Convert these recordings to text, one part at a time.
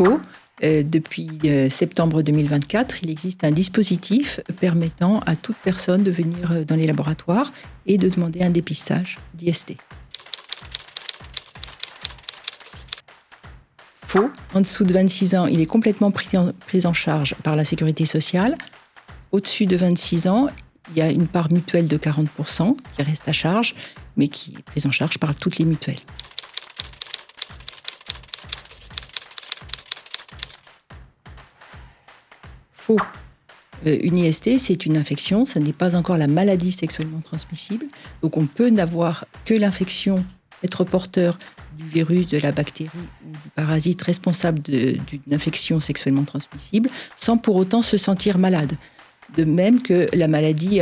Faux. Depuis septembre 2024, il existe un dispositif permettant à toute personne de venir dans les laboratoires et de demander un dépistage d'IST. Faux. En dessous de 26 ans, il est complètement pris en charge par la sécurité sociale. Au-dessus de 26 ans, il y a une part mutuelle de 40% qui reste à charge, mais qui est prise en charge par toutes les mutuelles. Faux. Une IST, c'est une infection, ça n'est pas encore la maladie sexuellement transmissible. Donc on peut n'avoir que l'infection, être porteur du virus, de la bactérie ou du parasite responsable d'une infection sexuellement transmissible, sans pour autant se sentir malade. De même que la maladie,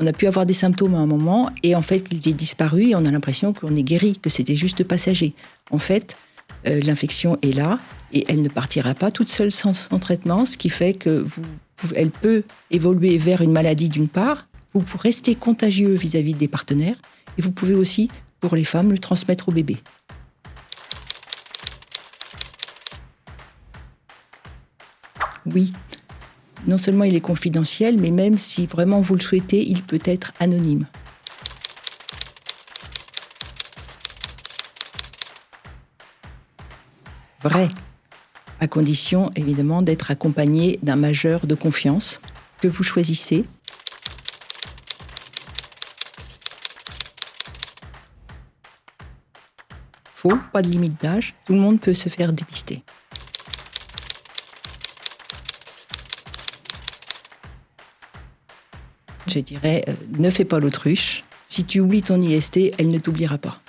on a pu avoir des symptômes à un moment, et en fait, il est disparu, et on a l'impression qu'on est guéri, que c'était juste passager. En fait, l'infection est là, et elle ne partira pas toute seule sans traitement, ce qui fait qu'elle peut évoluer vers une maladie d'une part, vous pouvez rester contagieux vis-à-vis des partenaires, et vous pouvez aussi, pour les femmes, le transmettre au bébé. Oui, non seulement il est confidentiel, mais même si vraiment vous le souhaitez, il peut être anonyme. Vrai, à condition évidemment d'être accompagné d'un majeur de confiance que vous choisissez. Faux, pas de limite d'âge, tout le monde peut se faire dépister. Je dirais, ne fais pas l'autruche. Si tu oublies ton IST, elle ne t'oubliera pas.